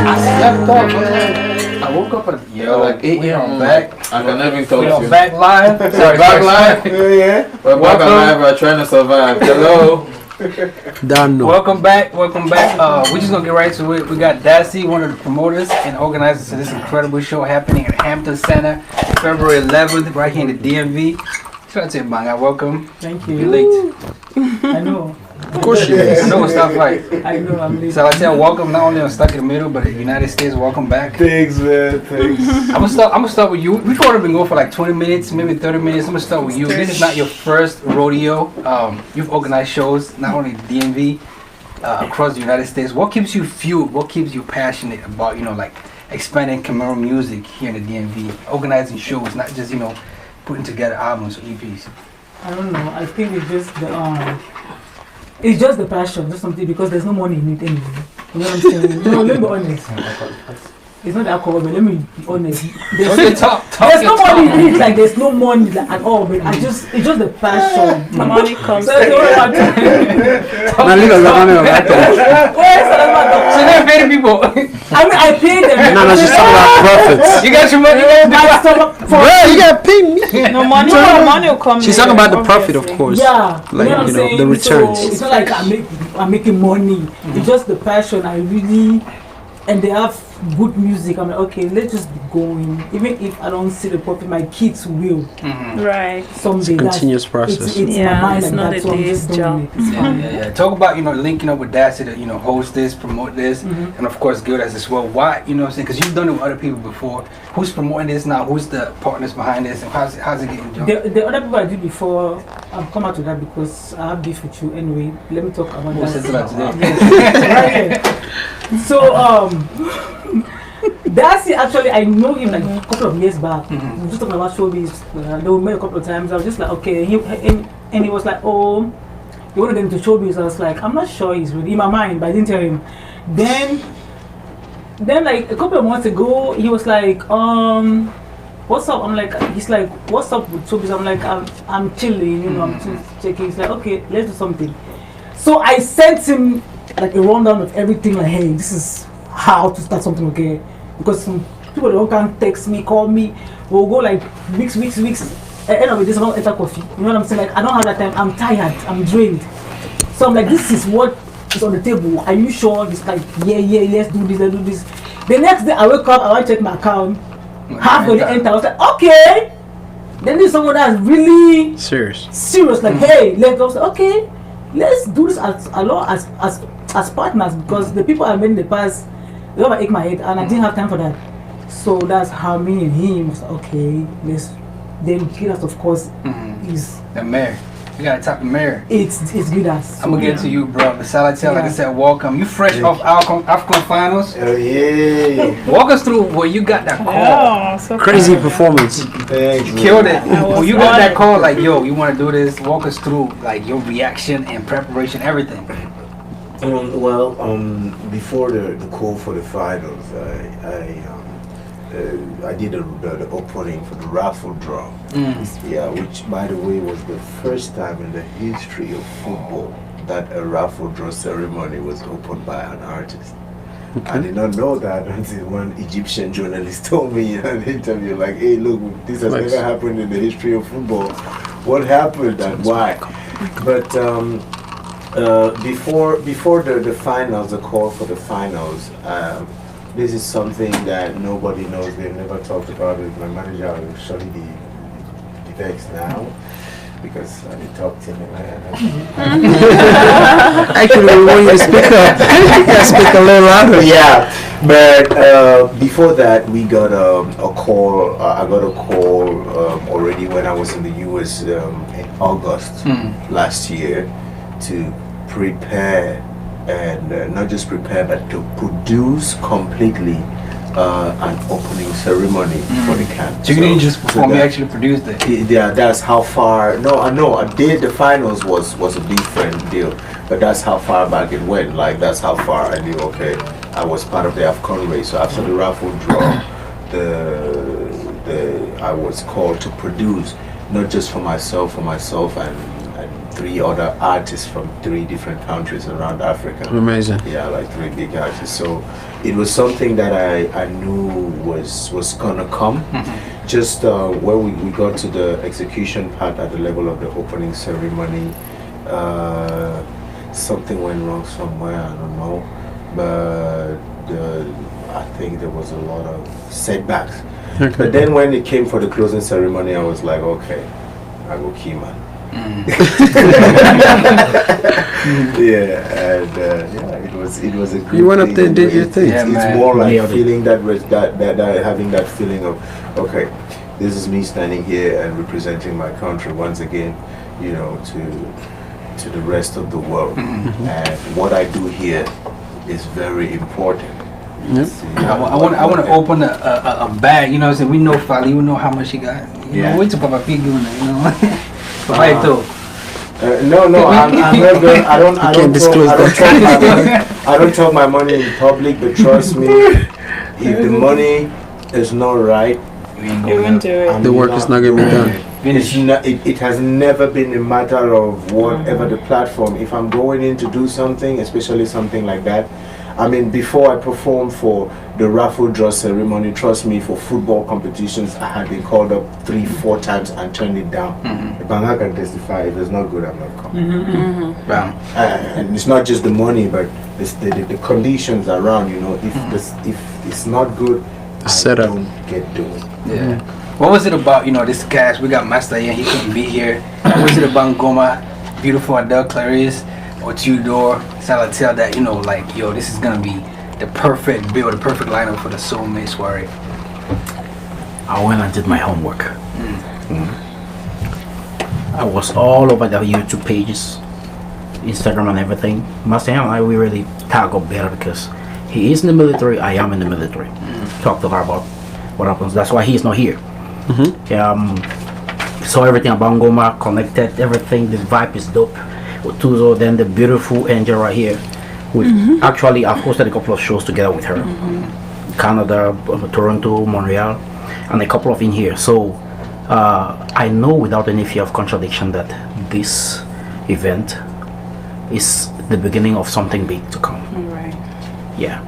slept off. I woke up at like 8 a.m. back. I can never talk to you. We're back live. Sorry, back live. Yeah. We're back alive. We're trying to survive. Hello. Welcome back. We're just gonna get right to it. We got Dassy, one of the promoters and organizers of this incredible show happening at Hampton Center, February 11th, right here in the DMV. Shout out to you, Banga. Welcome. Thank you. You're late. I know. Of course you is. I know it's not right. I know I'm late. Salatiel, welcome not only on Stuck in the Middle, but the United States. Welcome back. Thanks, man. Thanks. I'm gonna start with you. We've already been going for like 20 minutes, maybe 30 minutes. I'm gonna start with you. This is not your first rodeo. You've organized shows not only in the DMV, across the United States. What keeps you fueled? What keeps you passionate about, like expanding Cameroon music here in the DMV, organizing shows, not just, putting together albums or EPs? I don't know. I think it's just the passion, just something, because there's no money in it anyway. You know what I'm saying? No, let me be honest. It's not alcohol, but let me be honest. There's no money in it, like there's no money at all, but it's just the passion. The money comes. So leave So they're paying people. I mean, I pay them. No, she's talking about profits. You got your money? Well, you gotta pay me. No money will come. She's talking about the profit, of course. Yeah, like, you know what I'm saying? the returns. So it's not like I'm making money. It's just the passion. And they have good music. I'm like, okay, let's just be going. Even if I don't see the profit, my kids will. Right. Someday. It's a continuous process. It's my mind, it's and not that's a what I'm day's just job. doing it. It's fine. Yeah. Talk about, linking up with Dassy to, host this, promote this, and of course, Gildas as well. Why, what I'm saying? Because you've done it with other people before. Who's promoting this now? Who's the partners behind this? And how's it getting done? The other people I did before, I'll come out to that because I have beef with you anyway. Let me talk about We'll that. settle that today. Right. So, Dassy, actually, I know him like a couple of years back. We were just talking about showbiz. They were met a couple of times. I was just like, okay. And he was like, oh, you want to get into showbiz? I was like, I'm not sure he's ready. In my mind, but I didn't tell him. Then like a couple of months ago, he was like, what's up? He's like, what's up with showbiz? I'm like, I'm chilling, I'm just checking. He's like, okay, let's do something. So I sent him like a rundown of everything. Like, hey, this is how to start something, okay? Because some people don't can text me, call me. We'll go like weeks. At the end of it, this is not enter coffee. You know what I'm saying? Like, I don't have that time. I'm tired. I'm drained. So I'm like, this is what is on the table. Are you sure? He's like, yeah, let's do this. The next day I wake up, I want to check my account. Half of the enter. I was like, okay. Then there's someone that's really serious. Like, hey, let's go. Okay, let's do this as partners, because the people I met in the past, they don't ache my head, and I didn't have time for that. So that's how me and him was like, okay, let's. Then Gildas, of course, is the mayor. You gotta talk to the mayor. It's Gildas. So I'm gonna get to you, bro. The Salatiel, like I said, welcome. You fresh off African finals. Oh yeah. Walk us through where you got that call. So crazy performance. Thanks, You killed it. When you got that call, like, yo, you want to do this? Walk us through like your reaction and preparation, everything. Before the call for the finals, I did the opening for the raffle draw. Yeah, which by the way was the first time in the history of football that a raffle draw ceremony was opened by an artist. I did not know that until one Egyptian journalist told me in an interview, like, hey, look, this has never happened in the history of football. What happened and why? But before the finals, the call for the finals, this is something that nobody knows. They've never talked about it. My manager will show you the text now, because I did talk to him. Actually, we want you to speak up. You can speak a little louder. Yeah, but before that, we got a call. I got a call already when I was in the US in August last year to prepare, and not just prepare, but to produce completely an opening ceremony for the camp. So you didn't just perform, you actually produced it? Yeah, that's how far. No, I know. I did. The finals was a different deal, but that's how far back it went. Like, that's how far I knew. Okay, I was part of the AFCON race. So after the raffle draw, I was called to produce, not just for myself and 3 other artists from 3 different countries around Africa. Amazing. Yeah, like 3 big artists. So it was something that I knew was gonna come. Just when we got to the execution part at the level of the opening ceremony, something went wrong somewhere, I don't know, but I think there was a lot of setbacks. Okay. But then when it came for the closing ceremony, I was like, okay, I go key man. Yeah, and it was a good You went up thing. there and did your thing. Yeah, It's man. more like Nailed it. feeling that having that feeling of, okay, this is me standing here and representing my country once again, you know, to the rest of the world. And what I do here is very important. Yep. See, I want to open a bag, you know what I'm saying? We know Fali, we know how much he got. You Yeah. know, wait till Papa Pig doing that, you know? Papa Ito. No, I'm not going. I don't can't disclose talk my money. I don't talk my money in public, but trust me, if the money is not right, You won't do it. I'm The work is not gonna be doing done. it. It has never been a matter of whatever the platform. If I'm going in to do something, especially something like that, I mean, before I performed for the raffle draw ceremony, trust me, for football competitions, I had been called up 3-4 times and turned it down. Banga can testify, if it's not good, I'm not coming. Bam. And it's not just the money, but the conditions around, you know, if it's not good, I setup. don't get doing. Yeah. What was it about, you know, this cast? We got Master here, he couldn't be here. What was it about Ngoma, beautiful Adele Clarice, O2udor, Salatiel, that, you know, like, yo, this is gonna be the perfect build, the perfect lineup for the Soulmate Soirée? I went and did my homework. I was all over the YouTube pages, Instagram and everything. Master and I, we really tag up better because he is in the military, I am in the military. Talk to her about what happens. That's why he's not here. Saw everything about Ngoma, connected, everything. The vibe is dope. O2udor, then the beautiful angel right here. Actually, I've hosted a couple of shows together with her. Canada, Toronto, Montreal, and a couple of in here. So I know without any fear of contradiction that this event is the beginning of something big to come. Right. Yeah.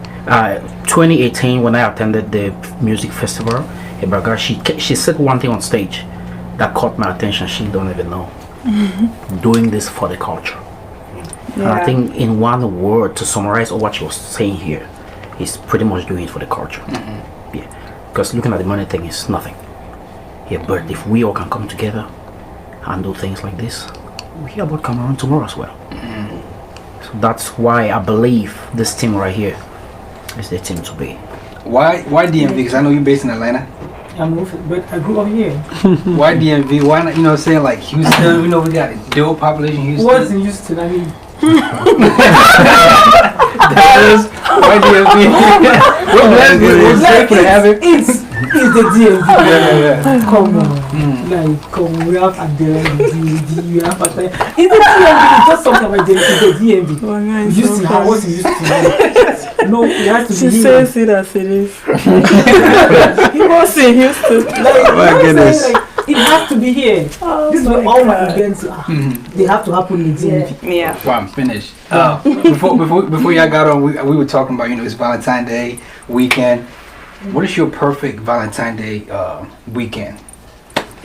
2018, when I attended the music festival, Ibraga, she said one thing on stage that caught my attention. She don't even know. Doing this for the culture. And I think in one word to summarize all what she was saying here is pretty much doing it for the culture. Yeah. Because looking at the money thing is nothing. Yeah, but if we all can come together and do things like this, we hear about Cameroon tomorrow as well. So that's why I believe this team right here is the team to be. Why DMV? Because I know you're based in Atlanta. But I grew up here. Why DMV? Why not, you know what I'm saying, like Houston? We know we got a dope population in Houston. What's in Houston? I mean, Dallas. Why DMV? We're blessed. We're grateful to have it. it's the DMV. Yeah. Come on. Like, come on. We have Adele, DMV, we have Valentine. It's the DMV. It's just something about the DMV. Oh, yeah, Houston, I was in Houston. No, it has to She be here. says it as it is. He was in Houston. My goodness. It has to be here. This is where all my events are. They have to happen in DMV. Yeah. Well, I'm finished. Before y'all got on, we were talking about, you know, it's Valentine's Day weekend. What is your perfect Valentine's Day weekend?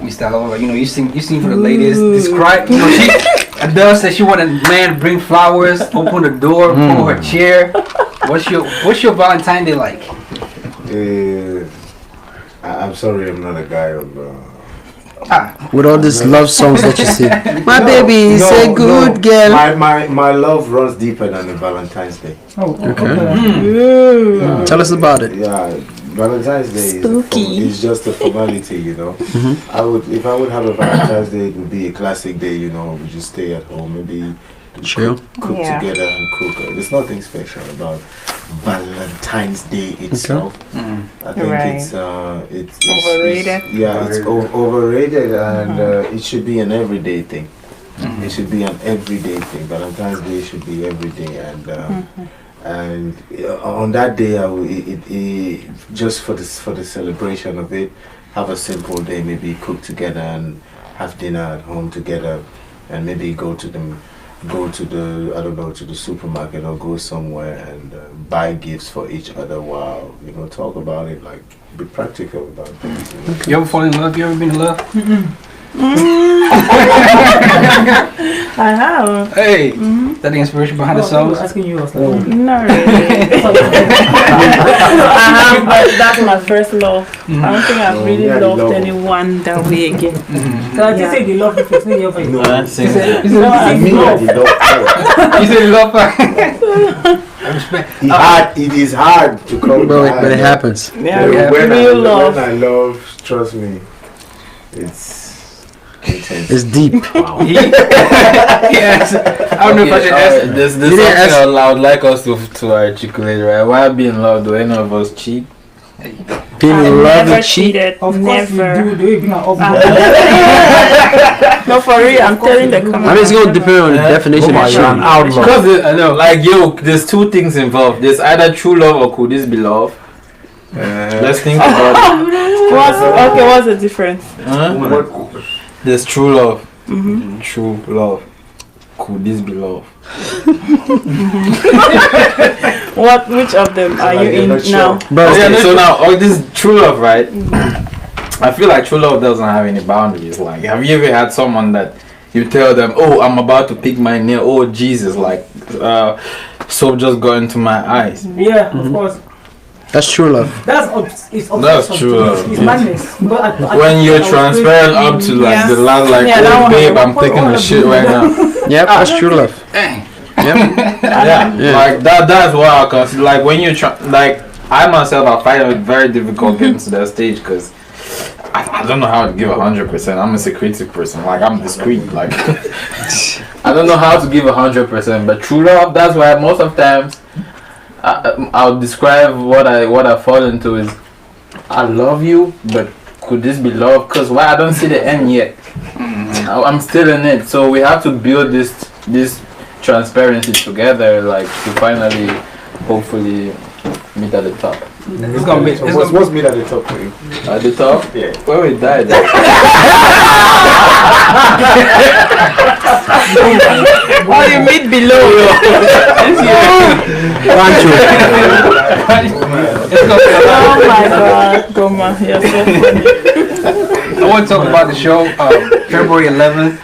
We start over. You know, you sing for the ladies. Describe. You know, Adele said she wanted a man to bring flowers, open the door, pull her chair. What's your Valentine's Day like? I'm sorry, I'm not a guy of. With all these love songs that you see. My baby is a good girl. My love runs deeper than the Valentine's Day. Oh, Okay. Tell us about it. Yeah, Valentine's Day is just a formality, you know. If I would have a Valentine's Day, it would be a classic day, you know. We just stay at home, maybe Chill. cook Yeah. together and cook. There's nothing special about Valentine's Day itself. I think Right. it's Overrated. It's overrated, and it should be an everyday thing. It should be an everyday thing. Valentine's Day should be every day, and on that day, just for the celebration of it, have a simple day. Maybe cook together and have dinner at home together. and maybe go to the I don't know, to the supermarket or go somewhere and buy gifts for each other while talk about it, like be practical about things. You ever fall in love? You ever been in love? I have. Hey, is that the inspiration behind the I was songs? asking you, I was like, No, really. I have, but that's my first love. I don't think I've really yeah, loved love. anyone that way again. so I just say they love you, it's not your face. No, I think that. No, I me, love. I did not care. You said you love her. I respect. It is hard to come by. But it happens. Yeah, When real love. I love, trust me, it's intense. It's deep. Yes. I don't know if I should ask. There's You didn't something ask- I would like us to articulate, right? Why be in love? Do any of us cheat? Being I've in love never and cheat. cheated. Of course Never. you do, the way you bring her up. No, for real, I'm telling the I camera. mean, it's going to depend on the definition of You're an cheating. outlaw. Because I know, like there's two things involved. There's either true love or could this be love? Let's think about it. What's the difference? Huh? There's true love. True love. Could this be love? Which of them are you in now? Bro, So now, this is true love, right? I feel like true love doesn't have any boundaries. Like, have you ever had someone that you tell them, "Oh, I'm about to pick my nail. Oh, Jesus!" Like, soap just got into my eyes. Yeah, of course. that's true love. That's true love. It's madness. But When you're transparent up to like the last, like, Yeah, that oh, one. babe, I'm taking a shit right now. Yep, that's true love. Dang. Yeah, like that's what I consider. Like when you try, like I myself, I find it very difficult getting to that stage because I don't know how to give 100%. I'm a secretive person. Like I'm discreet. Like I don't know how to give 100%. But true love, that's why most of times I'll describe what I fall into is I love you, but could this be love? Because why I don't see the end yet. I'm still in it. So we have to build this transparency together, like to finally, hopefully, meet at the top. It's gonna be. What's me at the top for you? At the top? Yeah. Where we died. Or you meet below. Oh my God, Ngoma, you're so funny. I want to talk about the show. February 11th.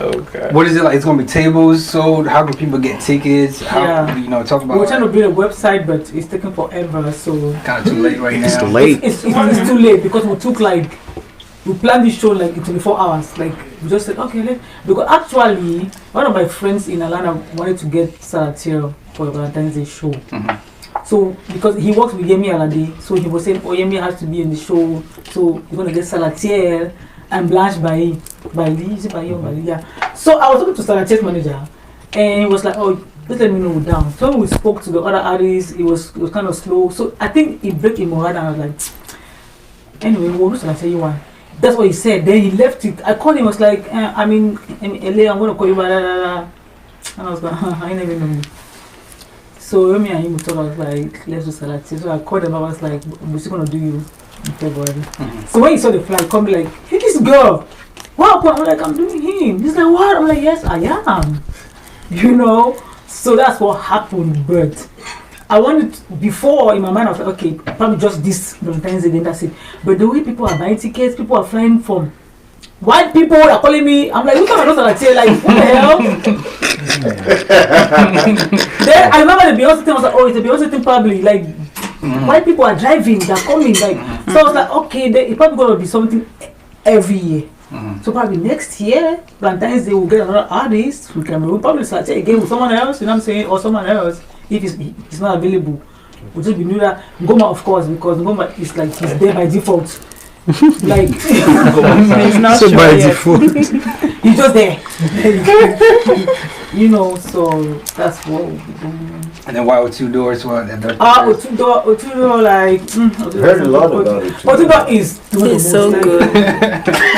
Okay. What is it like? It's gonna be tables sold. How can people get tickets? How talk about. we're trying to build a website, but it's taking forever. So Kind of too late right now. It's too late. it's too late because we planned this show like in 24 hours. Like we just said, okay, because actually one of my friends in Atlanta wanted to get Salatiel for Valentine's Day show. So because he works with Yemi Alade, so he was saying, oh, Yemi has to be in the show. So we're gonna get Salatiel and Blanche by yeah. So I was talking to Salatiel's manager, and he was like, oh, just let me know we're down. So when we spoke to the other artists, it was kind of slow. So I think it broke in my heart, and I was like, anyway, we'll do Salatiel you want. That's what he said. Then he left it. I called him. I was like, I'm in LA. I'm gonna call you. Blah, blah, blah. And I was like, I ain't never know me. So when me and him talked, I was like, let's do Salatiel. So I called him. I was like, we're still gonna do you in February. So when he saw the flight, come like, hey, this girl. What? I'm like, I'm doing him. He's like, what? I'm like, yes, I am. So that's what happened. But I wanted before in my mind I was like, okay, probably just this Valentine's Day, then that's it. But the way people are buying tickets, people are flying from white people are calling me. I'm like, look at my nose, like, what the hell? Then I remember the Beyonce thing. I was like, oh, it's a Beyonce thing probably. Like white people are driving, they're coming. Like so I was like, okay, it's probably gonna be something every year. So probably next year, Valentine's Day, we'll get another artist from Cameroon. We'll probably start again with someone else, you know what I'm saying? Or someone else, if it's not available. We'll just be new that Ngoma, of course, because Ngoma is like, he's there by default. Like, He's not So sure by yet. default. he's just there. So that's what we'll be doing. And then why O2udor as well? O2udor, like, Heard a lot about it. O2udor is doing He's the so most, good.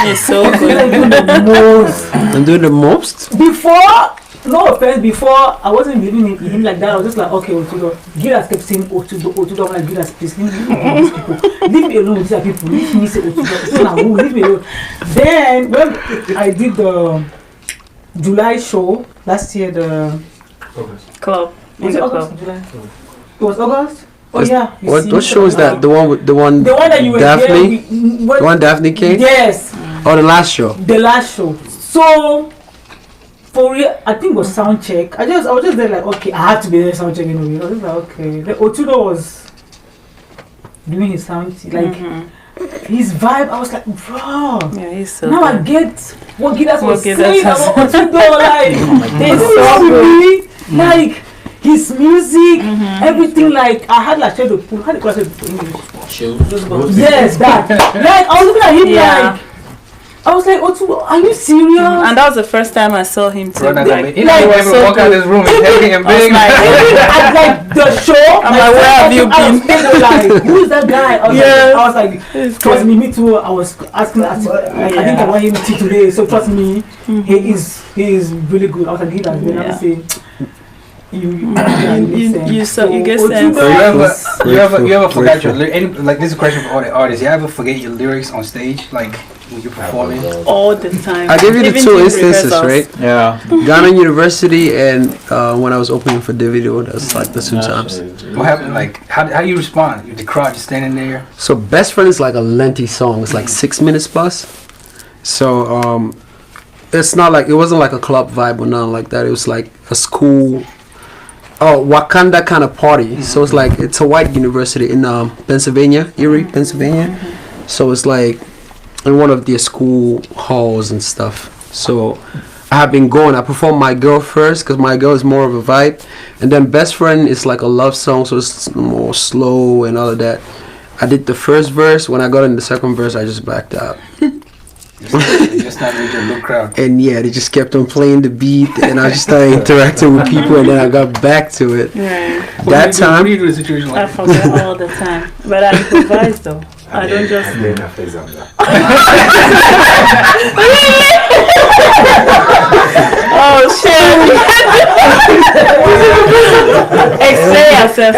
He's so He's good. like doing the most. And do the most? Before, no offense, before I wasn't believing in him like that. I was just like, okay, O2udor. Giras kept saying O2udor. I'm like, Giras, please leave me alone with these people. Leave me alone with these people. Leave me say O2udor. It's not who. Leave me alone. Then when I did the July show last year. The Club. was it August? Or July. It was August. Oh Was- yeah. you see What me show is talking that? The one with the one that you were Daphne? there. The one Daphne came? Yes, Oh, the last show. the last show. So for real, I think it was sound check. I was just there like, okay, I have to be there sound check anyway. I was just like, okay. The O2udor was doing his sound like his vibe. I was like, bro. Yeah, he's so Now I good. get what Gidas was What Gidas saying has- about O2udor. Like, He's this so is good. me. Like his music, everything. Like I had like tried to pull. How do you call it in English? Yes, that. Like I was looking at him Yeah. like. I was like, O2udor, are you serious? And that was the first time I saw him too. Brother, Like, you know, it was ever so walk out good. this room and heavy and I was big. like, At like the show, I'm like, where have you been? Like, who is that guy? Yes. I was like, trust me, me too. I was asking, like, I think I want him to today. So trust me, he is really good. I was like, he does. Then I Yeah. say, you get sense. O2udor You ever forgot your lyrics? Like this is a question for all the artists. You ever forget your lyrics on stage, like when you're performing? all the time. I gave you the Even two during instances, rehearsals. right? Yeah. Ghana University and when I was opening for Davido, that's like the two times. What happened? Like how do you respond? The crowd just standing there. So Best Friend is like a lengthy song. It's like 6 minutes plus. So it's not like, it wasn't like a club vibe or nothing like that. It was like a school, Wakanda kind of party. So it's like, it's a white university in Pennsylvania, Erie, Pennsylvania. So it's like in one of their school halls and stuff. So I have been going. I performed My Girl first because My Girl is more of a vibe, and then Best Friend is like a love song, so it's more slow and all of that. I did the first verse. When I got in the second verse, I just backed out. Just not with your little crowd. And yeah, they just kept on playing the beat, and I just started interacting with people, and then I got back to it. Right. That What time, do you do in a situation I like that? forget all the time. But I improvise though. I don't just. And then I face on that. Oh shit! Explain yourself,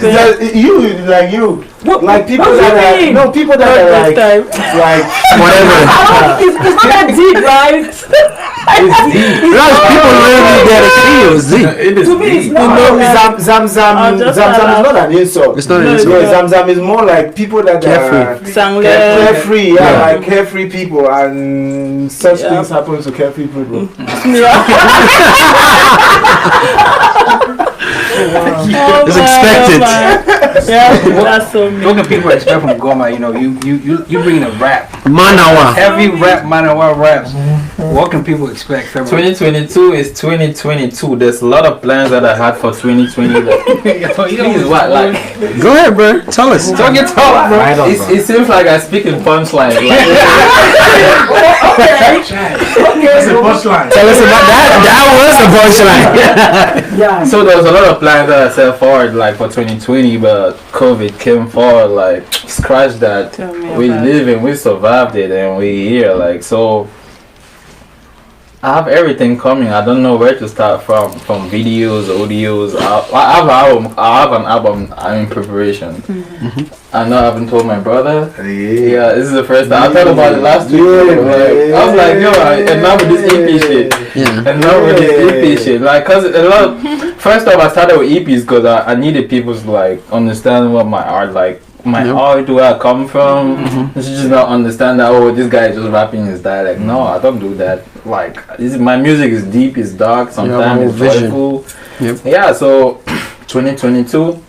Salatiel. Like people that are, no, people that are like whatever. It's not that deep, right? People literally there to see you. Z. It is To me, it's deep. not. Zamzam is not an insult. It's not an Yeah, insult. Zamzam is more like people that Carefree. are Sangle. carefree, like carefree people, and such things happen to carefree people. It's expected. Yeah, that's so mean. What can people expect from Ngoma? You know, you bring the rap, Manawa. heavy rap, Manawa raps. What can people expect? February? 2022 is 2022. There's a lot of plans that I had for 2020. Please, what? Like, Go ahead, bro. Tell us. don't get talk, bro. It seems like I speak in punchlines. Like, Tell us about that. That was the punchline. Yeah. so there was a lot of plans that I set forward, like for 2020, but COVID came forward. Like, scratch that. Tell me We about live and we survived it, and we here. Like, so I have everything coming. I don't know where to start from videos, audios. I have an album. I'm in preparation. I know I haven't told my brother. Yeah, this is the first time. I thought about it last week. I was like, yo, and now with this EP shit. Yeah. And now with this EP shit. Like, cause a lot of, first off, I started with EPs because I needed people to like understand what my art like. My art, where I come from. They should just not understand that, oh, this guy is just rapping his dialect. No, I don't do that. Like, my music is deep, it's dark, sometimes it's vision. joyful. Yep. Yeah, so 2022,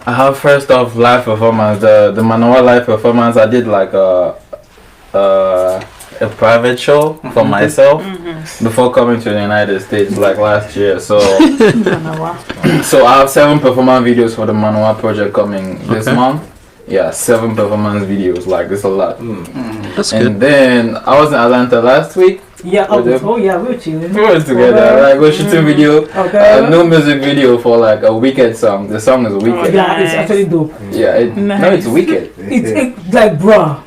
I have first off live performance. The Manoa live performance, I did like a private show for myself before coming to the United States like last year. So so I have 7 performance videos for the Manoa project coming this month. Yeah, 7 performance videos. Like, it's a lot. That's And good. then I was in Atlanta last week. Yeah. With them. Oh yeah, we were chilling. We were together. Like, we're shooting video. Okay. No music video for like a Wicked song. The song is Wicked. Yeah, it's actually dope. Yeah, no, it's Wicked. It's like, bruh.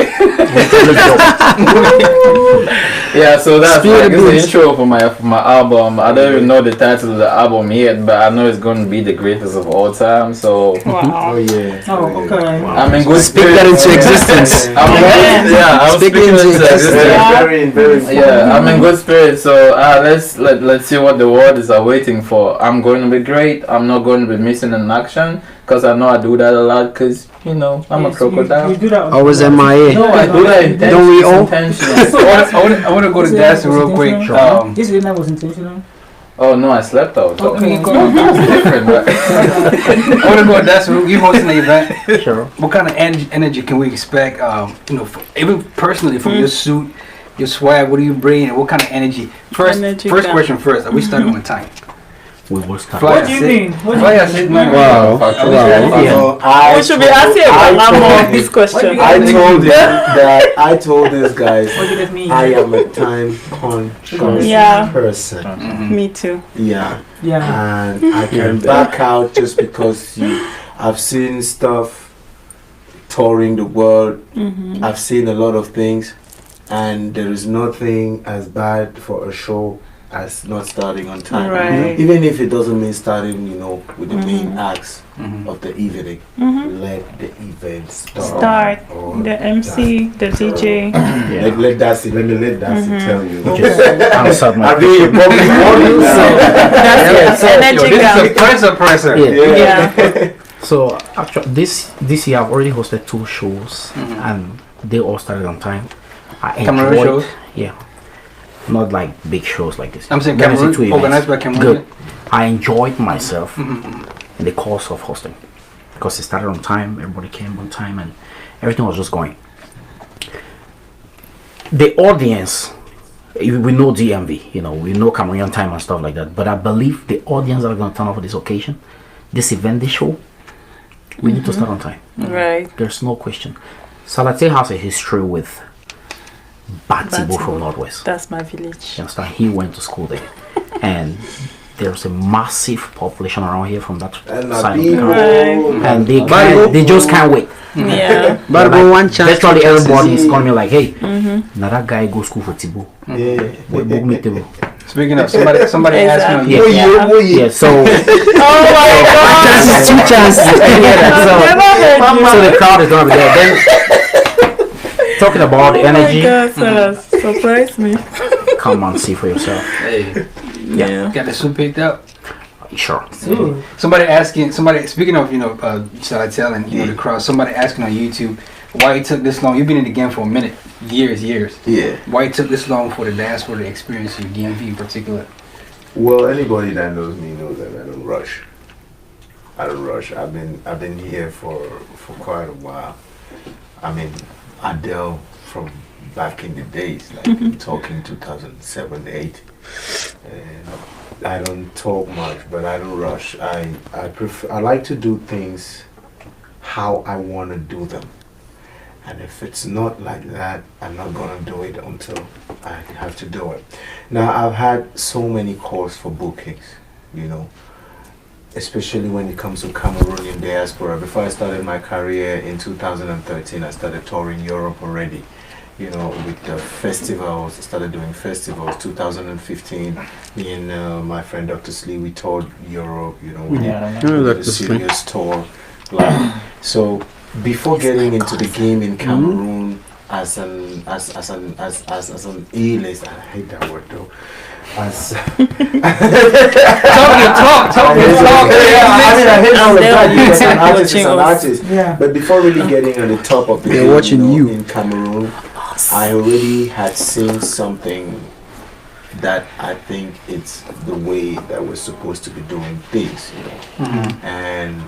Yeah, so that's Spill like the it's the beans. intro for my album. I don't even know the title of the album yet, but I know it's going to be the greatest of all time. So Wow. Oh yeah. Oh, okay. I'm in good Speak spirits. that into existence. I'm Speak speaking into into existence. existence. Very. Yeah, I'm in good spirits. So let's see what the world is awaiting for. I'm going to be great. I'm not going to be missing in action because I know I do that a lot. Because I'm a Yes, crocodile. You do that. Always MIA. No, I do that intentionally. Don't we all? I want to go to dancing real quick. This night was intentional. Oh no, I slept out. Okay, go It's different, right? I want to go to dancing. You hosting the event. Sure. What kind of energy can we expect? Even personally from your suit, your swag. What do you bring? And what kind of energy? First Energy question first. Are we starting on time? We will start. Fly. What do you mean? What do you Fly mean? us in, man. Wow. Yeah. We should be asking about more of this question. I told these guys What did it mean? I am a time conscious Yeah. person. Me too. Yeah. Yeah. And I can back out just because I've seen stuff touring the world. I've seen a lot of things, and there is nothing as bad for a show as not starting on time. Right. Even if it doesn't mean starting, with the main acts Mhm. of the evening. Let the event Start. on The MC, the DJ. Yeah. Let Darcy tell you. Just answered my I'm doing a public warning now. That's it. Energy This is gap. a presser. Yeah. Yeah. So actually, this year I've already hosted 2 shows, and they all started on time. I Cameroon enjoyed. shows? Yeah. Not like big shows like this. I'm saying Let me say Cameroon, 2 events. organized by Cameroonian. Good. I enjoyed myself in the course of hosting because it started on time. Everybody came on time, and everything was just going. The audience, we know DMV, we know Cameroonian time and stuff like that. But I believe the audience that are going to turn up for this occasion, this event, this show, we need to start on time. Right. There's no question. Salatiel has a history with Batibo from Northwest. That's my village. You understand? He went to school there, and there's a massive population around here from that And side of the country, Right. and they just can't wait. Yeah. But Like, one chance. Virtually two chances. everybody is calling me like, "Hey, now that guy go school for Tibo. Yeah. Book me Tibo." Speaking of somebody asked me on Yeah. Yeah. Yeah. So, Oh my god. Chances, 2 chances. Never heard you. so the crowd is gonna be there. Then talking about Oh my energy, god, Sarah, surprise me. come and see for yourself. Hey, Yeah. got the suit picked up. Sure. Ooh. Somebody speaking of Salatiel and the crowd. Somebody asking on YouTube why it took this long. You've been in the game for a minute, years. Yeah. Why it took this long for the diaspora to experience your DMV in particular? Well, anybody that knows me knows that I don't rush. I've been here for quite a while. I mean, Adele from back in the days, like I'm talking 2007, 8. And I don't talk much, but I don't rush. I like to do things how I want to do them. And if it's not like that, I'm not going to do it until I have to do it. Now, I've had so many calls for bookings, especially when it comes to Cameroonian diaspora. Before I started my career in 2013, I started touring Europe already. With the festivals, I started doing festivals. 2015, me and my friend Dr. Slee, we toured Europe, we did a serious tour. So before getting into the game in Cameroon as an A-list, I hate that word though. I hate all of that because an artist is an artist. Yeah. But before really getting on the top of the They're game, watching you. in Cameroon, I already had seen something that I think it's the way that we're supposed to be doing things, And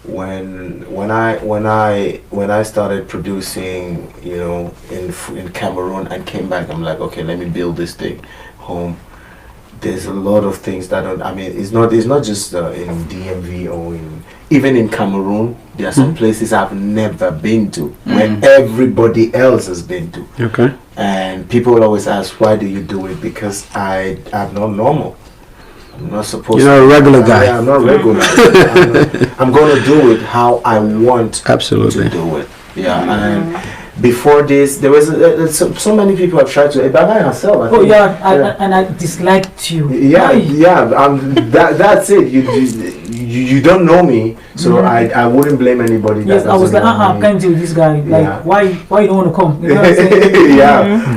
when I started producing, in Cameroon and came back, I'm like, okay, let me build this thing home. There's a lot of things that it's not just in DMV or even in Cameroon. There are some places I've never been to where everybody else has been to. Okay. And people always ask, why do you do it? Because I'm not normal. I'm not supposed to. You're not a regular guy. I'm not regular. I'm going to do it how I want Absolutely. to do it. Yeah, and before this, there was so many people have tried to. Ebanga herself. I think. And I disliked you. Yeah, that's it. You don't know me, so I wouldn't blame anybody. Yes, I was like, I can't do this guy. Like, why you don't want to come? You know what I'm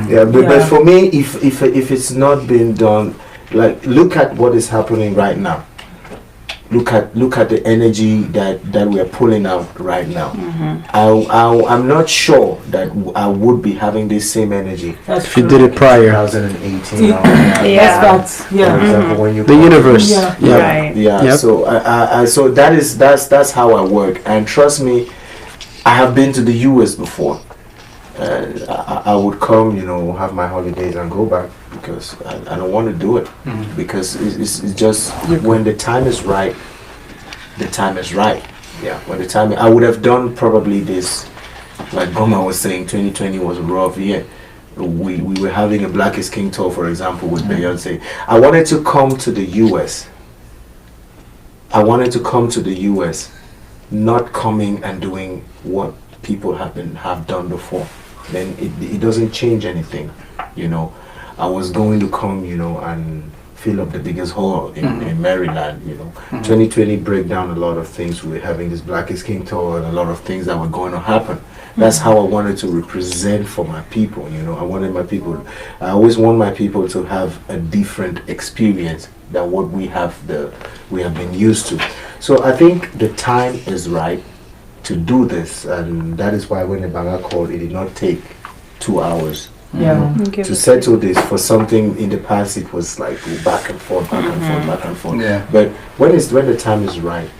saying? But for me, if it's not been done, like, look at what is happening right now. Look at the energy that we are pulling out right now. I'm not sure that I would be having this same energy if you did it prior. 2018. For example, when you the universe. Right. Yep. So so that's how I work. And trust me, I have been to the US before. I would come, have my holidays and go back because I don't want to do it because it's just when the time is right, the time is right. Yeah, when the time I would have done probably this, like Ngoma was saying, 2020 was a rough year. We were having a Black is King tour, for example, with Beyonce. I wanted to come to the US. Not coming and doing what people have done before. Then it doesn't change anything, I was going to come, and fill up the biggest hall in Maryland, 2020 break down a lot of things. We were having this Black is King tour and a lot of things that were going to happen. That's how I wanted to represent for my people, I always want my people to have a different experience than what we have been used to. So I think the time is right to do this, and that is why when the Banga called, it did not take 2 hours to settle this. For something in the past, it was like back and forth. Yeah. But when the time is right,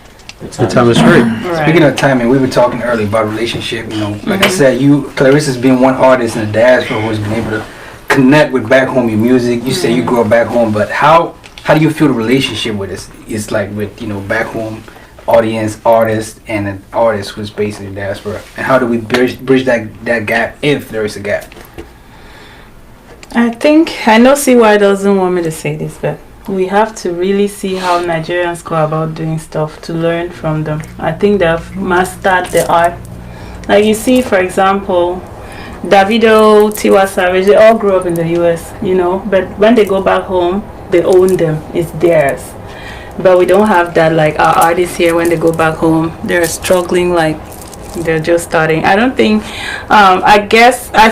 the time is right. Speaking of timing, we were talking earlier about relationship. Like I said, Clarice has been one artist in the diaspora who's been able to connect with back home your music. You say you grew up back home, but how do you feel the relationship with this? It's like with back home audience, artist, and an artist who's based in the diaspora, and how do we bridge that gap if there is a gap? I think I know CY doesn't want me to say this, but we have to really see how Nigerians go about doing stuff to learn from them. I think they've mastered the art. Like you see, for example, Davido, Tiwa Savage, they all grew up in the US, but when they go back home, they own them. It's theirs. But we don't have that. Like our artists here, when they go back home, they're struggling like they're just starting. I don't think I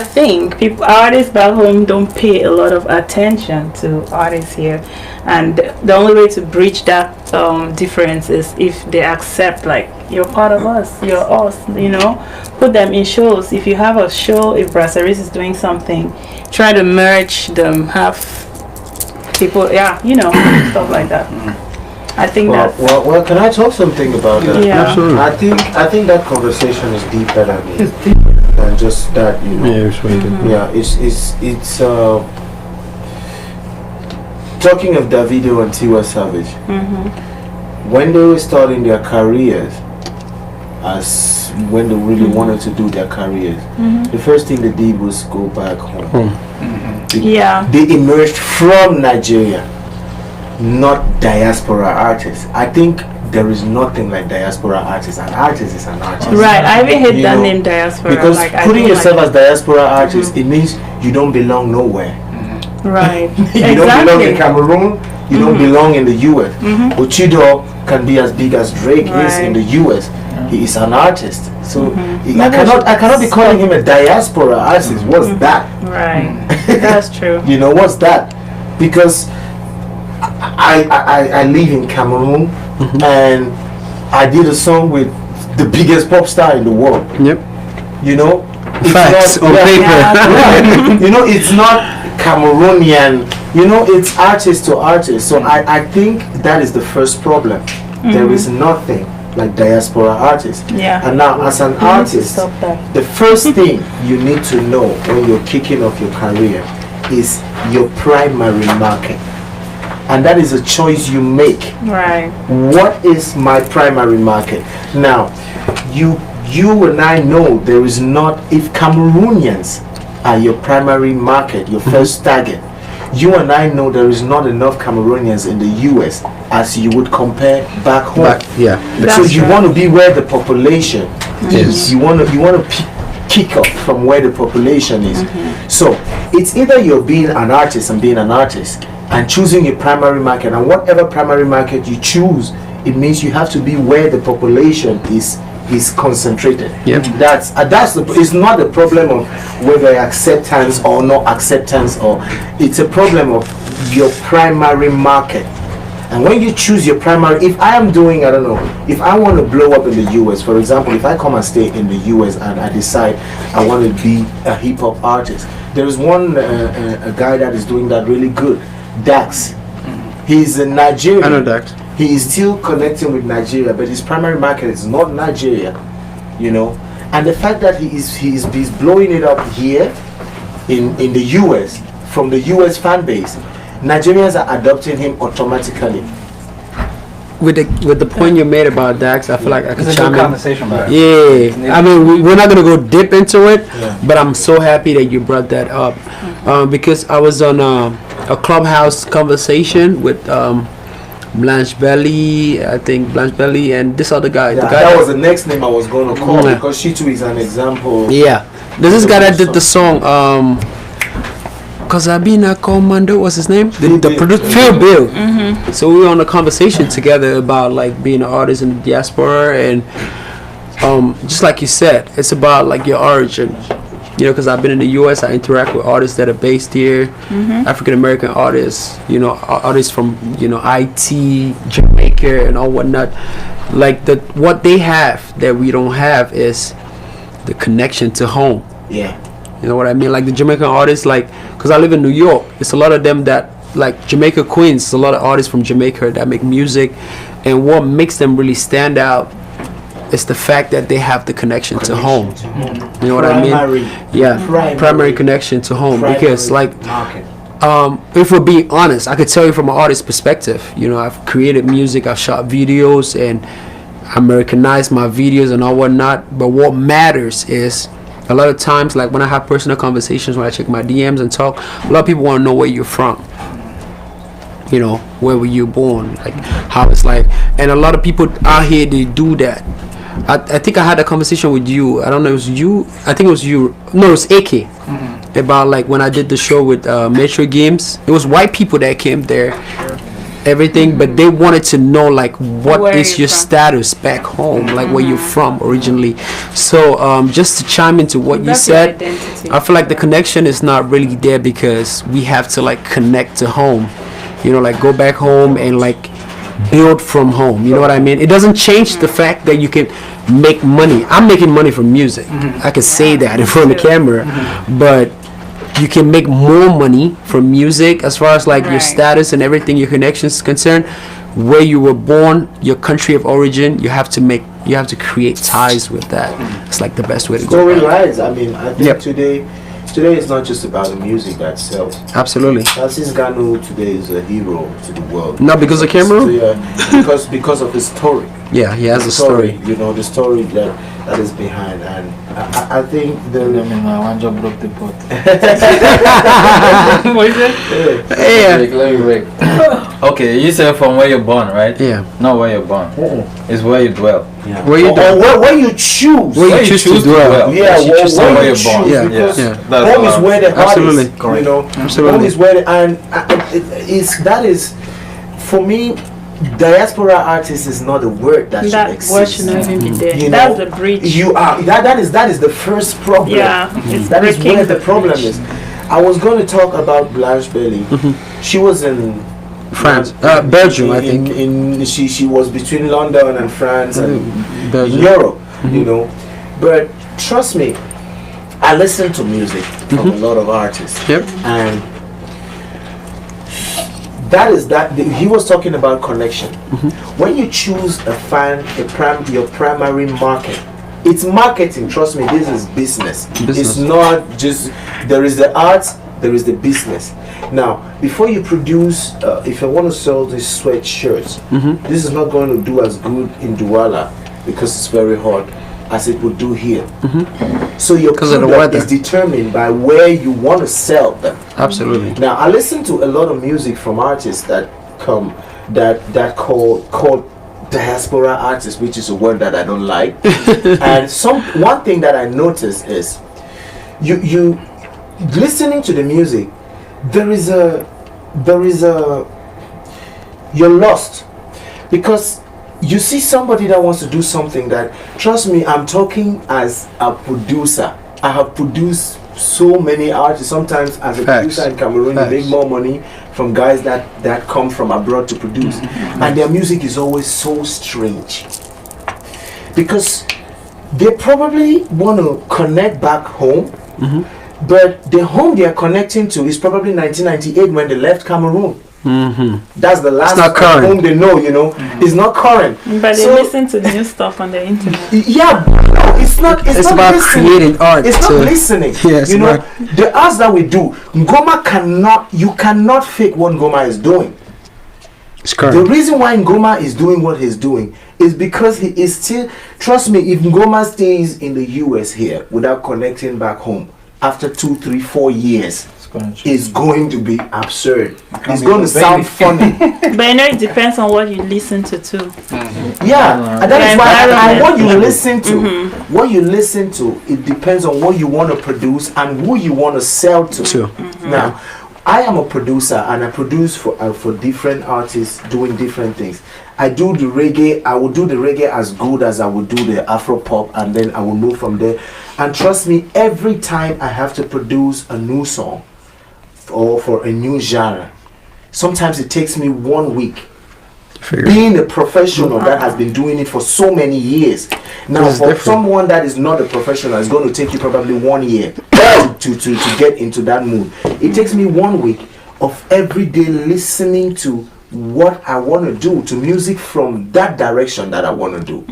think artists back home don't pay a lot of attention to artists here, and the only way to bridge that difference is if they accept, like, you're part of us, you're us, put them in shows. If you have a show, if Brasseries is doing something, try to merge them, have people stuff like that. I think well, can I talk something about that? Yeah. Absolutely. I think that conversation is deeper than just that, It's talking of Davido and Tiwa Savage. When they were starting their careers, when they really wanted to do their careers, the first thing they did was go back home. They emerged from Nigeria, not diaspora artists. I think there is nothing like diaspora artists. An artist is an artist. Right, I even hate that name, diaspora. Because putting yourself as diaspora artist, it means you don't belong nowhere. Right. You don't belong in Cameroon, you don't belong in the US. O2udor can be as big as Drake is in the US. He is an artist. So I cannot be calling him a diaspora artist. What's that? Right. That's true. What's that? Because I live in Cameroon, and I did a song with the biggest pop star in the world. Yep. Facts on paper. It's not Cameroonian. It's artist to artist. So I think that is the first problem. There is nothing like diaspora artists. And now, as an artist, the first thing you need to know when you're kicking off your career is your primary market. And that is a choice you make. Right. What is my primary market? Now, you and I know there is not, if Cameroonians are your primary market, your first target, you and I know there is not enough Cameroonians in the US as you would compare back home. So you want to be where the population is. You want to kick off from where the population is. So it's either you're being an artist and being an artist and choosing a primary market, and whatever primary market you choose, it means you have to be where the population is concentrated. Yep. That's it's not the problem of whether acceptance or no acceptance, or it's a problem of your primary market. And when you choose your primary, if I am doing, I don't know, if I want to blow up in the US, for example, if I come and stay in the US and I decide I want to be a hip hop artist, there is one a guy that is doing that really good, Dax. He's a Nigerian. I know Dax. He is still connecting with Nigeria, but his primary market is not Nigeria, you know. And the fact that he's blowing it up here in the US, from the US fan base, Nigerians are adopting him automatically. With the point you made about Dax, I feel like I could It's a chime good in. conversation about it. Yeah, I mean, we're not gonna go deep into it, but I'm so happy that you brought that up, because I was on a Clubhouse conversation with Blanche Belly, I think Blanche Belly, and this other guy. Yeah, the guy that was the next name I was going to call, Yeah. because she too is an example. Yeah, there's this guy that did the song. Cause I been a commando. What's his name? The producer Phil Bill. So we were on a conversation together about like being an artist in the diaspora, and just like you said, it's about like your origin. You know, because I've been in the U.S., I interact with artists that are based here, African American artists. You know, artists from IT, Jamaica, and all whatnot. Like what they have that we don't have is the connection to home. Yeah. You know what I mean? Like the Jamaican artists, like, because I live in New York, it's a lot of them that, like Jamaica Queens, a lot of artists from Jamaica that make music, and what makes them really stand out is the fact that they have the connection to home. You know what I mean? Yeah, primary connection to home. Because, like, if we're being honest, I could tell you from an artist's perspective, you know, I've created music, I've shot videos, and Americanized my videos and all whatnot, but what matters is, a lot of times, like when I have personal conversations, when I check my DMs and talk, a lot of people want to know where you're from. You know, where were you born? Like how it's like, and a lot of people out here, they do that. I think I had a conversation with you. I don't know, it was you. I think it was you. No, it was AK. About like when I did the show with Metro Games. It was white people that came there. Everything, but they wanted to know like what Where is you your from? status back home, like where you're from originally. So just to chime into what you That's your said, identity. I feel like the connection is not really there because we have to like connect to home, you know, like go back home and like build from home. You know what I mean? It doesn't change the fact that you can make money. I'm making money from music. I can say that in front of the camera, but you can make more money from music as far as like your Right. status and everything, your connections is concerned. Where you were born, your country of origin, you have to create ties with that. It's like the best way to go Story about it. rise. I mean, I think Yep. today is not just about the music that sells. Absolutely. Francis Gano today is a hero to the world. Not because of Cameroon? Yeah, because of his story. Yeah, he has The a story. You know, the story that is behind, and I think one job broke the pot. What is it? Yeah. Let me break. Okay, you said from where you're born, right? Yeah. Not where you're born. It's where you dwell. Where you where you choose. Where you choose to dwell. Yeah, You choose where where you you're born. choose, Yeah, because yeah. That's home is all. where the heart Absolutely. is. You know, Absolutely. home is where the, and that is for me. Diaspora artist is not a word that should That exist. word should not even be there. You That's know, the bridge. You are that is the first problem. Yeah, it's That is breaking where the the problem bridge. is. I was going to talk about Blanche Belly. She was in France, Belgium, I think. She was between London and France and Belgium. Europe, you know. But trust me, I listen to music from a lot of artists, Yep. and he was talking about connection. When you choose a fan, your primary market, it's marketing. Trust me, this is business. It's not just there is the arts, there is the business. Now, before you produce, if you want to sell these sweatshirts, this is not going to do as good in Douala because it's very hot as it would do here. So your Because of the product weather. is determined by where you want to sell them. Absolutely. Now, I listen to a lot of music from artists that come that called diaspora artists, which is a word that I don't like. And one thing that I notice is you listening to the music, there is a you're lost, because you see somebody that wants to do something that, trust me, I'm talking as a producer. I have produced so many artists. Sometimes as a producer in Cameroon, you make more money from guys that come from abroad to produce, and their music is always so strange, because they probably want to connect back home, but the home they are connecting to is probably 1998 when they left Cameroon. That's the last home they know, you know. It's not current. But they listen to new stuff on the internet. Yeah, no, it's not. It's not about listening. creating art. It's not listening. Yes, you know, the arts that we do, you cannot fake what Ngoma is doing. It's correct. The reason why Ngoma is doing what he's doing is because he is still, trust me, if Ngoma stays in the US here without connecting back home after 2, 3, 4 years, it's going to be absurd. It's going to sound funny. But you know, it depends on what you listen to too. Yeah, and that is why what you listen to, what you listen to, it depends on what you want to produce and who you want to sell to. Now, I am a producer and I produce for different artists doing different things. I do the reggae. I will do the reggae as good as I would do the Afro pop, and then I will move from there. And trust me, every time I have to produce a new song or for a new genre, sometimes it takes me 1 week. Being a professional that has been doing it for so many years. Now, for someone that is not a professional, it's going to take you probably 1 year to get into that mood. It takes me 1 week of every day listening to what I want to do, to music from that direction that I want to do.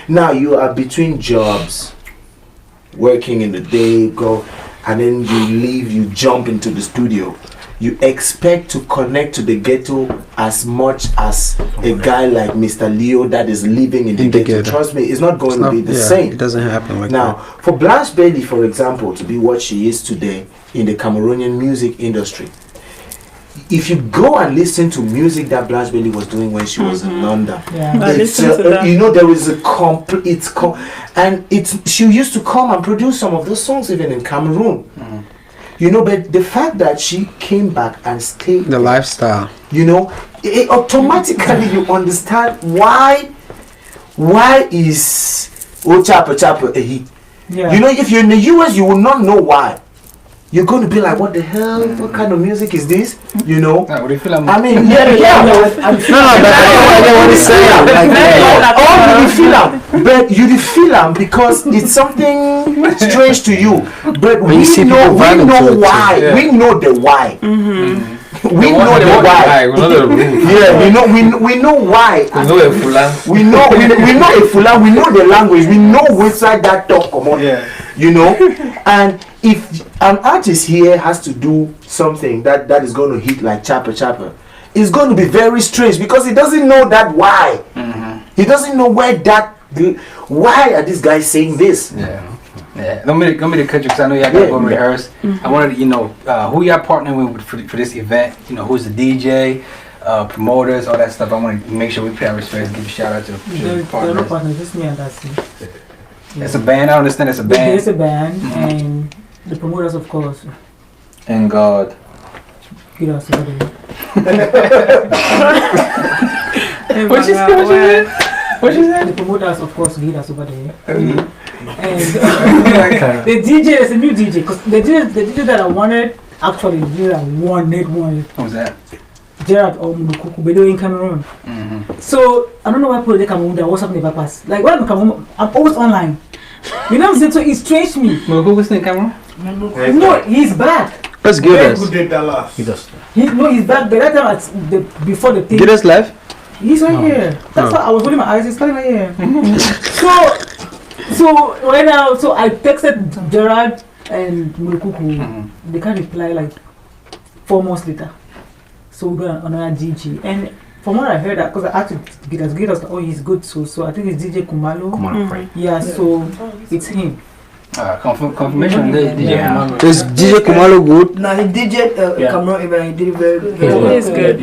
Now, you are between jobs, working in the day, and then you leave, you jump into the studio. You expect to connect to the ghetto as much as a guy like Mr. Leo that is living in the ghetto. Trust me, it's not going to be the same. It doesn't happen like that. Now, for Blanche Bailey, for example, to be what she is today in the Cameroonian music industry, if you go and listen to music that Blanche Bailey was doing when she was in London, you know, there is a she used to come and produce some of those songs even in Cameroon. You know, but the fact that she came back and stayed, the lifestyle, you know, it automatically you understand why is O2udor a hit. You know, if you're in the US, you will not know why. You're going to be like, what the hell? What kind of music is this? You know? What do you feel? I mean, but you feel them because it's something strange to you. But we know why. Yeah. We know the why. We know the why. We know why. We know a Fulan. We know the language. We know which side that talk come on. Yeah. You know, and if an artist here has to do something that is going to hit like Chapa, it's going to be very strange because he doesn't know that why. He doesn't know why are these guys saying this? Yeah. Let me cut you because I know y'all got to go rehearse. I wanted to, who y'all partnering with for this event. You know, who's the DJ, promoters, all that stuff. I want to make sure we pay our respects, give a shout out to the partners. Just me and that's it. It's a band. I understand it's a band. It's a band, and the promoters, of course. And God. What you said? The promoters, of course, lead us over there. And the DJ is a new DJ. Because the DJ that I wanted, actually, the DJ that I wanted. What was that? Gerard Omukuku, but in Cameroon. So I don't know why people in Cameroon that WhatsApp never pass. Like when I'm in Cameroon, I'm always online. You know what I'm saying? So it strange me. Mukuku's still in Cameroon? No, he's back. Let's give us. He does. He's back. But that time before the thing. Get us live? He's right here. That's why I was holding my eyes. He's standing right here. So right now, so I texted Gerard and Mukuku. They can't reply like 4 months later. So we're going on another DJ. And from what I heard, because I asked Gitas, oh, he's good. So I think it's DJ Kumalo. Right. Yeah, so it's him. Confirmation. Yeah. Is DJ Kumalo good? No, he did Cameroon event. He did it very, very well. He's good.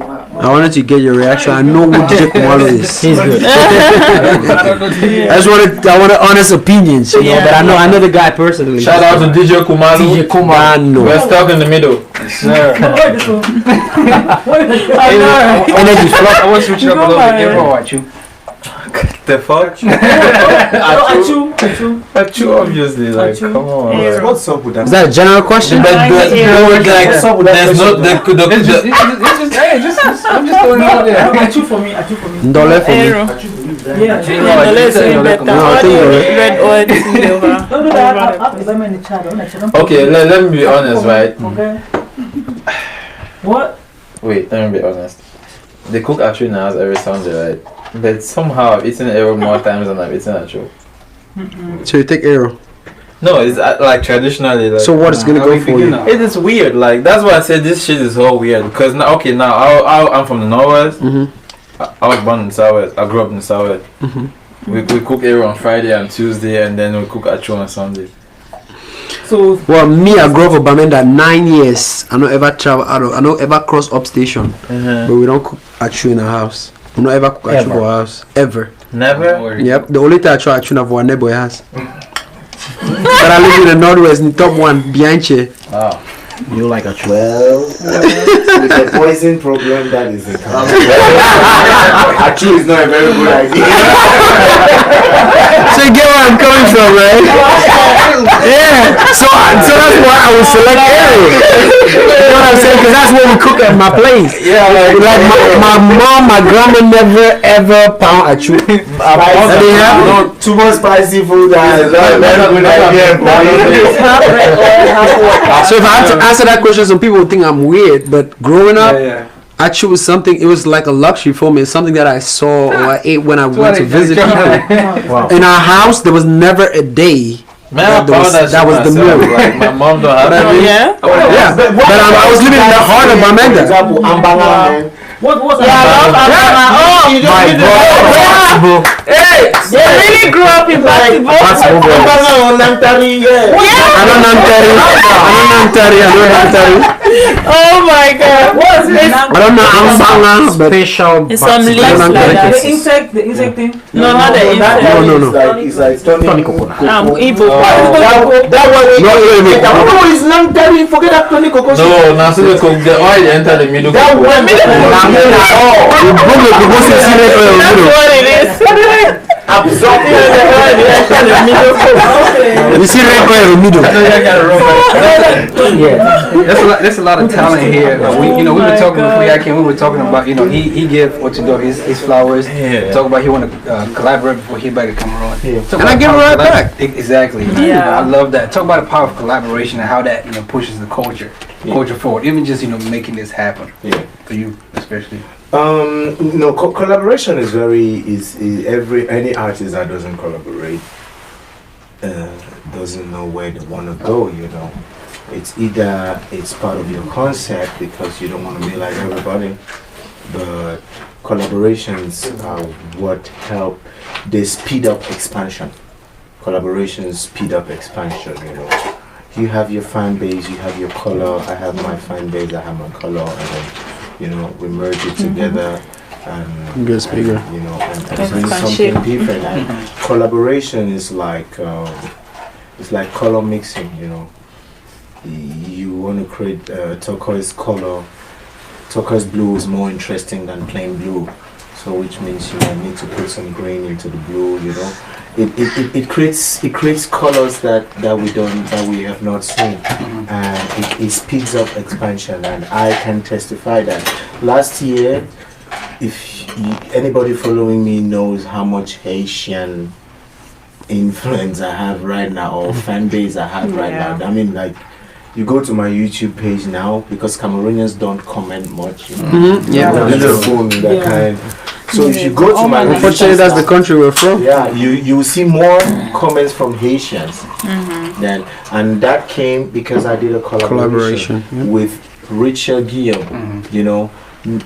I wanted to get your reaction. I know who DJ Kumalo is. He's good. I want an honest opinions, you know, but I know the guy personally. Shout out to DJ Kumalo. DJ Kumalo. We're stuck in the middle. Sir. Energy flop. I want to switch it up a little bit. Everyone watch you. The fuck? Achu, obviously, like, Achu. come on. Yeah. Like, What's up with that? Is that a general question? But there's no, It's just, I'm just throwing it out there. Achu for me. Ndole for me. Yeah. Let's say better. No, I think Red oil. Don't do that. I'll put them in the chat. okay, let me be honest, right? Okay. What? Wait, let me be honest. They cook achu in the house every Sunday, right? But somehow I've eaten arrow more times than I've eaten achu. So you take arrow. No, it's like traditionally. Like, So what is gonna go for you? it is weird. Like that's why I said this shit is so weird. Because now, I'm from the Northwest. Mm-hmm. I was born in the Southwest. I grew up in the Southwest. Mm-hmm. We cook arrow on Friday and Tuesday, and then we cook achu on Sunday. So Well, me, I grew up in Bamenda 9 years. I don't ever travel out of, I don't ever cross up station. But we don't cook achu in a house. We don't ever cook achu for a house. Ever. Never. Yep. The only time I try achu na for a neighbor house. But I live in the Northwest, in top one, Bianche. Oh. You like a tree. Well, with the poison problem, that is a Actually, it's not a very good idea. So you get where I'm coming from, right? Yeah. So that's why I would select arrow. You know what I'm saying? Because that's what we cook at my place. Yeah, Like my mom, my grandma never ever pound achu. Too much spicy food. That is not a very good idea. So if I had to answer that question, some people would think I'm weird. But growing up, achu was something. It was like a luxury for me. It's something that I saw or I ate when I went to visit people. Wow. In our house, there was never a day. Man, That was the meal. Like, my mom don't have that. Yeah. Yeah, but I was living in the heart of For Bamenda. example, Ambanga, man. what? My bro. They really grew up in basketball. Oh my God. What is it? I don't know Ambanga, but Special. It's some leaves don't like like that. it. The insect thing. No, not the insect. No. It's like Tony coconut. Evil. That one No, wait. no, it's long terry. Forget that Tony Coco. No, now so they cook the oil enter the middle. That one. you bring the people to see that oil, That's you know. what it is. Absorbing the You see red oil in the middle. There's a lot of talent here. We've been talking before I came. We were talking about, he gave O2udor his flowers. Yeah. Talk about he want to collaborate before he back to Cameroon. And I give it right back. Exactly. Yeah. I love that. Talk about the power of collaboration and how that pushes the culture forward. Even just making this happen. Yeah. For you especially. Collaboration is any artist that doesn't collaborate doesn't know where they want to go. It's either it's part of your concept because you don't want to be like everybody, but collaborations are what help. They speed up expansion. Collaborations speed up expansion. You have your fan base, you have your color. I have my fan base, I have my color, and then we merge it together and Gets bigger. and bring something different. And collaboration is like it's like color mixing. You want to create turquoise color. Turquoise blue is more interesting than plain blue, so which means you need to put some green into the blue. It creates colors that we have not seen, and it speeds up expansion. And I can testify that last year, if anybody following me knows how much Haitian influence I have right now, or fan base I have right now. I mean, like, you go to my YouTube page now, because Cameroonians don't comment much. So if you go to my Unfortunately, that's the country we're from. yeah, you will see more comments from Haitians. And that came because I did a collaboration with Richard Guillaume,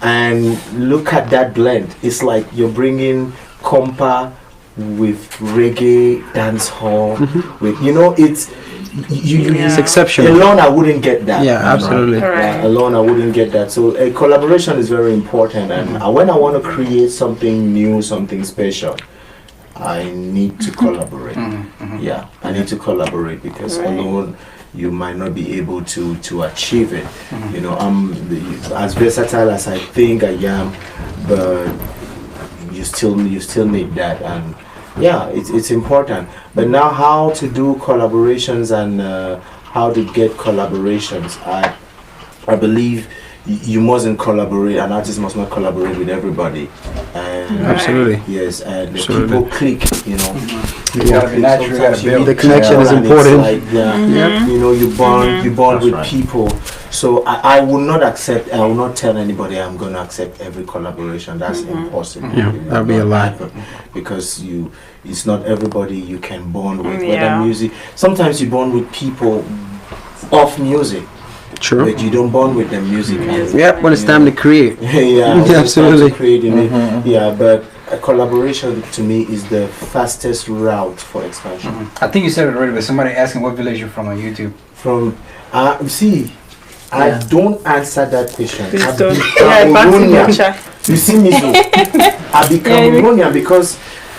and look at that blend. It's like you're bringing compa with reggae, dance hall, with It's exceptional. Alone, I wouldn't get that. Yeah, absolutely. Yeah, alone, I wouldn't get that. So a collaboration is very important, and when I want to create something new, something special, I need to collaborate. Yeah, I need to collaborate because alone you might not be able to achieve it. You know, I'm as versatile as I think I am, but you still need that, and yeah, it's important. But now, how to do collaborations and how to get collaborations, I believe you mustn't collaborate. An artist must not collaborate with everybody. And Absolutely. Yes, and Absolutely. people click. You know, You gotta be natural, you gotta build. The connection is and it's important. like, you know, you bond with people. So I will not accept. I will not tell anybody I'm going to accept every collaboration. That's impossible. Yeah, You know, that'd be a lie. because it's not everybody you can bond with. Whether music, sometimes you bond with people off music, True. but you don't bond with them music. Yep, when it's time to create. Absolutely. Yeah, but a collaboration to me is the fastest route for expansion. I think you said it already, but somebody asking what village you're from on YouTube. From I don't answer that question. Please I don't. be Yeah, Cameroonian. back You see me though? I be Cameroonian because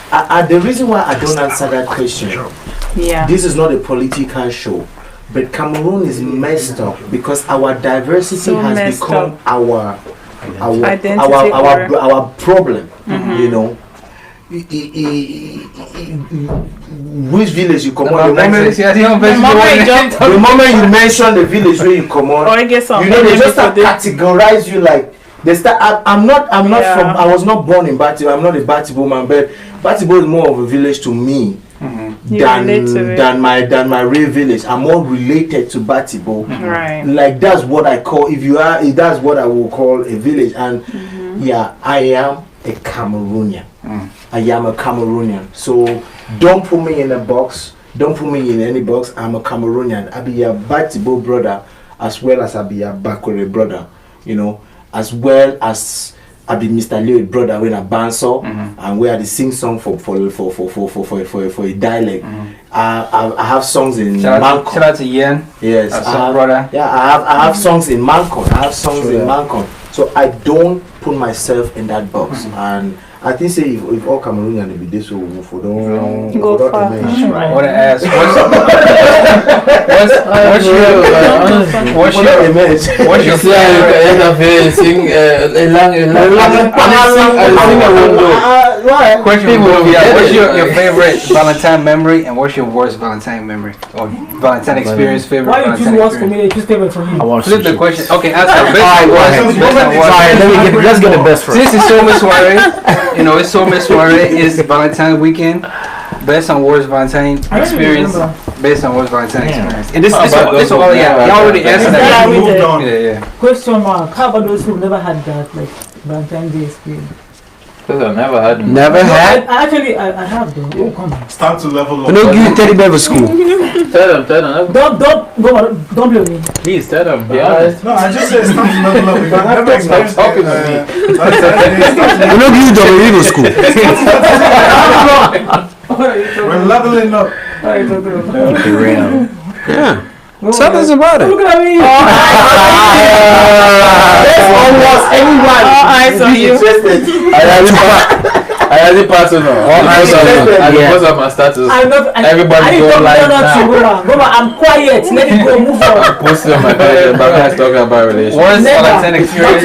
the reason why I don't answer that question, Yeah. this is not a political show, but Cameroon is messed up because our diversity So has messed become up. our Identity or- our problem. You know. Which village you come on? The moment you mention the village where you come on, Or get some. you know they just start categorize you like they start. I'm not from. I was not born in Batibo. I'm not a Batibo man, but Batibo is more of a village to me than my real village. I'm more related to Batibo. Right. Like that's what I call. That's what I will call a village. And yeah, I am a Cameroonian. I am a Cameroonian. So don't put me in a box. Don't put me in any box. I'm a Cameroonian. I be a Batibo brother as well as I be a Bakore brother. You know, as well as I be Mr. Leo brother when I banso and where I sing song for a dialect. I have songs in Mancon. Shout out to Yen. Yes, brother. Yeah, I have songs in Mancon. So I don't put myself in that box. And I think say if all Cameroonian will be this will don't Go far. I want to ask, what's your what's your favorite Valentine memory and what's your worst Valentine memory or Valentine experience? Favorite Why you choose Valentine worst for experience? me? Choose favorite for me. Flip the question. Okay, answer best Let's get the best first. Since it's Soulmate Soirée, you know, it's Soulmate Soirée, it's Valentine weekend. Best and worst Valentine experience. Based on worst Valentine experience. And this all, yeah, y'all already answered that. Moved on. Yeah. Question mark. How about those who never had that, like Valentine's Day experience? Because I never had. Never had. I have though. Oh, come on. Start to level I don't give you teddy bear for school. Tell them. Don't blame me. Please tell them. Be honest. No, I just said start to level up. If I never experienced talking to me. I don't give you double for school. We're leveling up. Yeah. Tell us about it. Look at me. Almost anyone. Eyes on you. I already personal. All eyes on me. And because of my status, everybody go like that. Ngoma, I'm quiet. Let it go. Move on. Post it on my page. But guys talking about relations. Worst Valentine experience.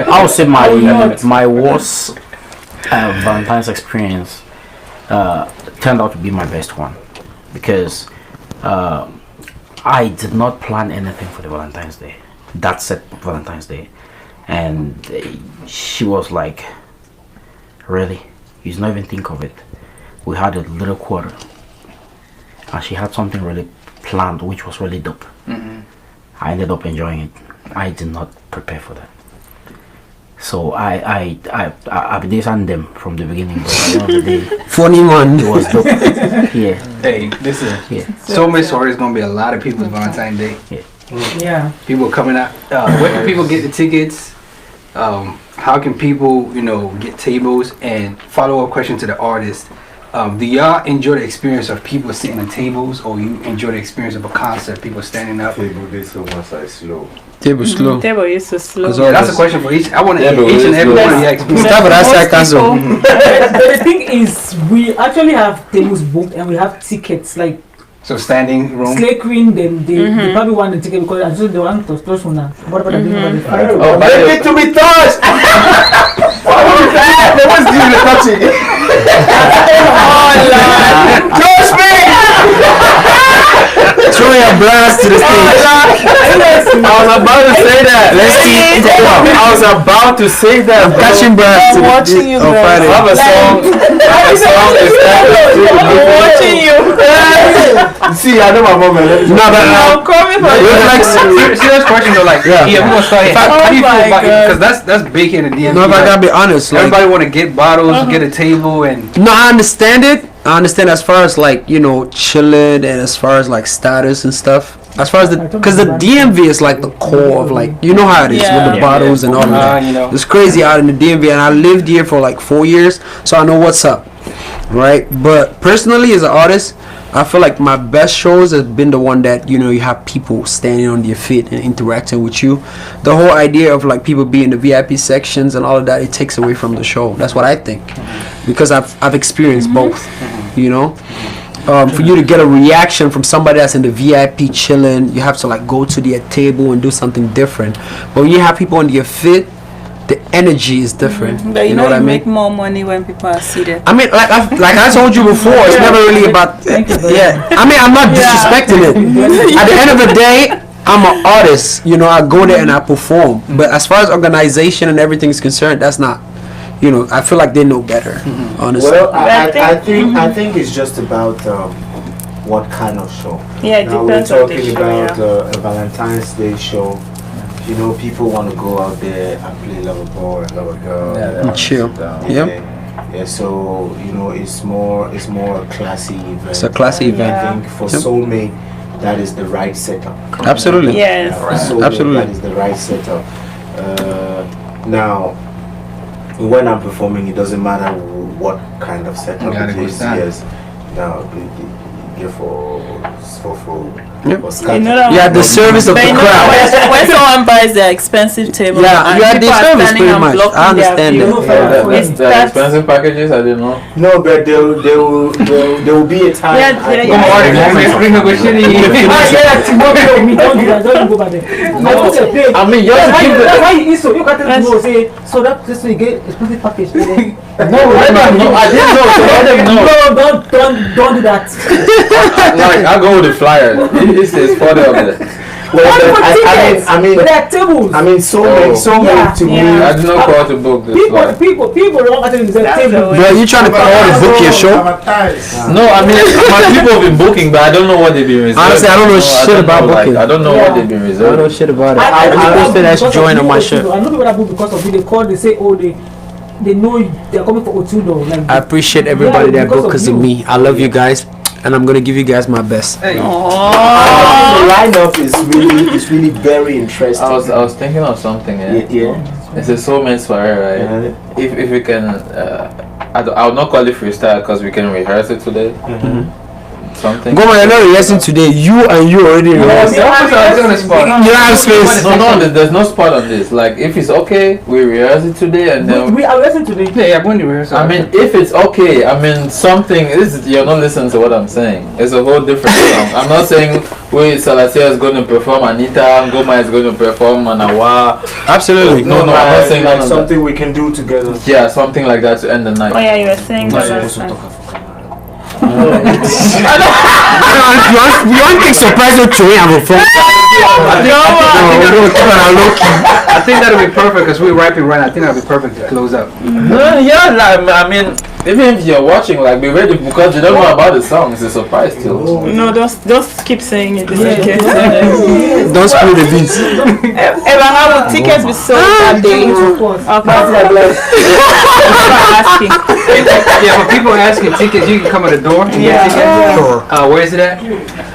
I would say my worst Valentine's experience turned out to be my best one because I did not plan anything for the Valentine's Day. That set Valentine's Day, and she was like, "Really? You did not even think of it?" We had a little quarter, and she had something really planned, which was really dope. I ended up enjoying it. I did not prepare for that. So I've listened them from the beginning, but at the end of the day, Funny one. it was dope. Yeah. Hey, listen. Yeah. Soulmate Soirée is gonna be a lot of people's Valentine Day. Yeah. People coming out. Where can people get the tickets? how can people, get tables? And follow-up question to the artist. Do y'all enjoy the experience of people sitting at tables, or you enjoy the experience of a concert, people standing up? Table this so much I slow. Table slow. Table used to slow. Yeah, that's a question for each. I want to hear each and every one of your experiences. Start with that side cancel. The thing is, we actually have tables booked and we have tickets. Like, So standing room. Slay Queen, they probably want the ticket because I just they want to touch on that. What about the fight? Oh, but Need to be touched! They was doing the touching. Touch me! Throw your blast to the stage. I was about to say that. Let's see. I was about to say that. Catching blast. I'm watching you on guys. Friday. I have a song. I'm watching you. See, I know my mom. No, but I'm coming for you. like, Serious question though, like, Yeah. we're gonna start here. How do you Oh feel my about it? God. Because that's big in the DMV. no, but I like, gotta be honest. Like, everybody want to get bottles, get a table, and no, I understand it. I understand as far as like chilling and as far as like status and stuff. As far as because the DMV is like the core of like how it is with the bottles and all of that. It's crazy out in the DMV, and I lived here for like 4 years, so I know what's up, right? But personally, as an artist, I feel like my best shows have been the one that you have people standing on their feet and interacting with you. The whole idea of like people being in the VIP sections and all of that, it takes away from the show. That's what I think, because I've experienced both. For you to get a reaction from somebody that's in the VIP chilling, you have to like go to their table and do something different. But when you have people on their feet, the energy is different. But you know what I mean? make more money when people are seated. I mean, like I told you before, it's never really about. Yeah, I mean, I'm not disrespecting it. At the end of the day, I'm an artist. I go there and I perform. But as far as organization and everything is concerned, that's not. I feel like they know better. Honestly. Well, I think it's just about what kind of show. Yeah, it Now we're depends on the talking show. about Yeah. a Valentine's Day show. People want to go out there and play lover boy and lover girl. And chill. Yep. Yeah, so it's more a classy event. It's a classy event. I think for Yep. Soulmate, that is the right setup. Absolutely. Yes. For Soulmate, Absolutely. that is the right setup. Now, when I'm performing, it doesn't matter what kind of setup Gotta it go is. stand. Yes. Now, for Yep. scatter. Yeah, the service of But the crowd. when someone buys the expensive table, Yeah, and you are the people are service standing pretty and much. blocking I their understand view, that. it's The that- expensive packages, I didn't know. No, but there will be a time. Yeah, I think- yeah, Come on, We don't do that. Don't go back there. I mean, you have to keep That's the. why you so you can't tell people say so that this will get exclusive package. No, I didn't know. So let them know. No, don't do that. Like, I go with the flyer. It says $40 of it. Well, Why then, for tickets? I mean, But there are tables. I mean, Soulmate Yeah. to me. I did not call to book this flyer. People don't actually use table. Bro, you trying to call to book your show? No, I mean, my people have been booking, but I don't know what they've been reserved. Honestly, I don't know shit don't about know, booking. I don't know what they've been I don't know reserved. shit about it. I posted as join on my shirt. I know people that book because of it. They call, they say, oh, they know they're coming for O2udor. Like, I appreciate everybody Yeah, that booked because because of of you. me. I love you guys, and I'm gonna give you guys my best. The lineup is really very interesting. I was thinking of something. yeah. It's a Soulmate Soirée, right? Yeah. If we can, I would not call it freestyle because we can rehearse it today. Something. Ngoma, you're not rehearsing today. You already rehearsed. You don't have space. No, there's no spot on this. Like, if it's okay, we rehearse it today, and then. we are listening to the Yeah, when you rehearse. I mean, if it's okay, I mean, something. You're not listening to what I'm saying. It's a whole different song. I'm not saying Salatiel is going to perform Anita, Ngoma is going to perform Manawa. Absolutely. No, I'm not saying none of that. something we can do together. Yeah, something like that to end the night. Oh yeah, you were saying that last time. You want to surprise you to have a phone? I think that'll be perfect because we're rapping right now. I think that'll be perfect to close up. Yeah, like, I mean, even if you're watching, like, be ready because you don't know about the song. It's a surprise still. No, just keep saying it. It's okay. Don't spill the beans. Eva, how will tickets be sold that day? Asking. Yeah, for people asking tickets, you can come at the door. Yeah. Where is it at?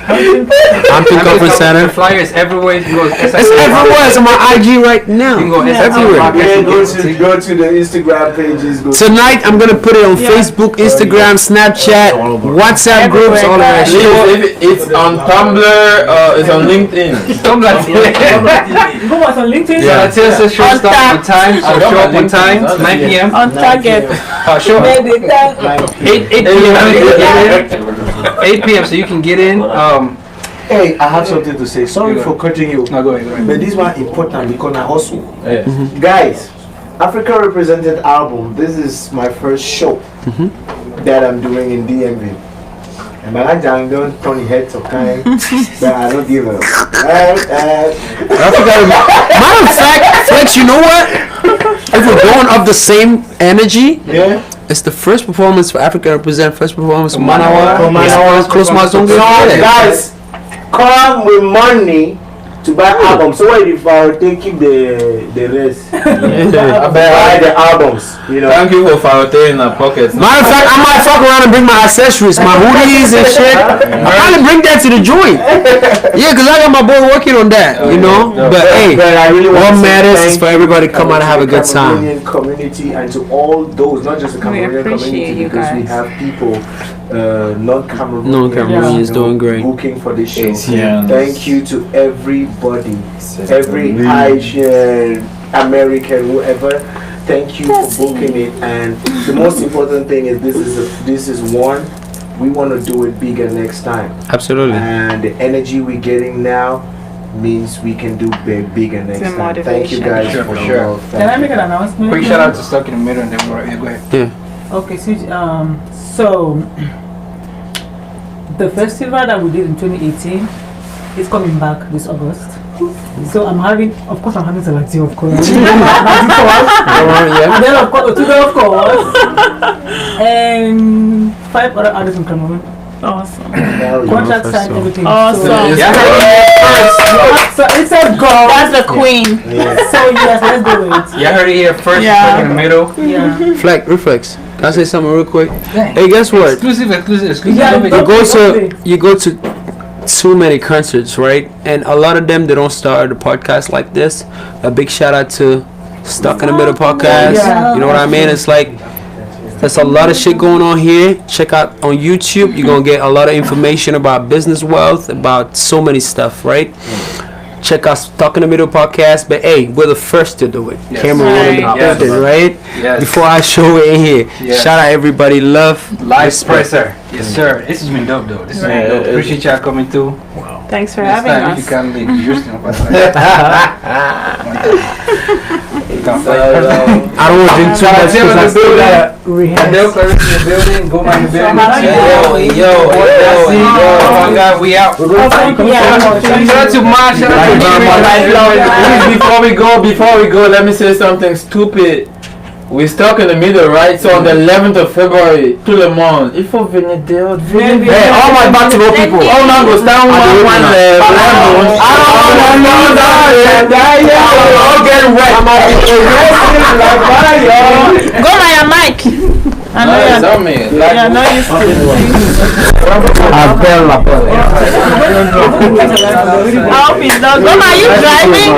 Hampton Conference Center. The flyer is everywhere. You go, It's everywhere. It's on my IG right now. You can go Everywhere. Yeah, go to the Instagram pages. Tonight I'm gonna put it on Facebook, Instagram, Snapchat, WhatsApp groups, all of that shit. It's on Tumblr, it's on LinkedIn. Tumblr. Go watch on LinkedIn. Salatiel says show On start on time. So show up on time. 9 p.m. On target. Show up. 8 p.m. 8 p.m. so you can get in. Hey, I have something to say. Sorry for cutting you. No, go ahead. But this one important because I hustle. Yeah. Guys, Africa Represented album. This is my first show that I'm doing in DMV. And my John don't turn his head sometimes, but I don't give a. Matter of fact, Flex, you know what? If we're going up the same energy, it's the first performance for Africa Represent. First performance for Manawa. Close my don't get it. Guys, come with money to buy albums. So what if I keep the rest? Buy the albums. You know. Thank you for Farote in our pockets. Matter of fact, I might fuck around and bring my accessories, my hoodies and shit. I'm trying to bring that to the joint. Yeah, because I got my boy working on that, you know. But hey, I really what matters is for everybody to come out and have a good time. Cameroonian community and to all those, not just the Cameroonian community, because we have people, Non-Cameroonians doing great. booking for this show. Asians. Thank you to everybody, every Asian, American, whoever. Thank you for booking it. And the most important thing is this is one. We want to do it bigger next time. Absolutely. And the energy we're getting now means we can do bigger next time. Thank you guys Sure, for for the sure. love. Can I make an announcement? Quick shout out to Stuck in the Middle and then we're right here. Go ahead. Yeah. Okay, so the festival that we did in 2018 is coming back this August. So I'm having Salatiel, of course. And then of course O2udor, of course. And 5 other artists from Cameroon. Awesome. Contract signed, everything. Awesome. So, so it's a go. That's the queen. So yes, let's do it. You heard it here first. Yeah. Stuck in the Middle. Yeah. Reflex. Can I say something real quick? Hey, guess what? Exclusive. Yeah, You go to too many concerts, right? And a lot of them, they don't start the podcast like this. A big shout out to Stuck in the Middle podcast. Yeah. You know what I mean? It's like there's a lot of shit going on here. Check out on YouTube. You're gonna get a lot of information about business wealth, about so many stuff, right? Check out Stuck in the Middle podcast. But hey, we're the first to do it. Yes. Cameroon, Yes. right? Yes. Before I show it in here, Yes. shout out everybody. Love, Live respect. presser. Yes, sir. This has been dope, though. This has been dope. Appreciate y'all coming through. Thanks for Next having time, us. if you can leave, just I don't want to drink too much because I still got Adele Clarice in the building. Ngoma in the building. Yo, my God, we out. Shout out to Ma. Shout out to Before we go, let me say something stupid. We're stuck in the middle, right? So on the 11th of February, tout le monde, il faut venir dehors. Hey, all my Baltimore people. All man go stand one level. All get wet. Go my mic. I know you're not used to it. I hope he's not. Go my, you driving?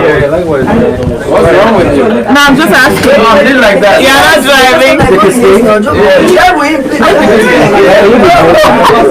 What's wrong with you? No, I'm just asking. I did like that. You're not driving? Yeah, we.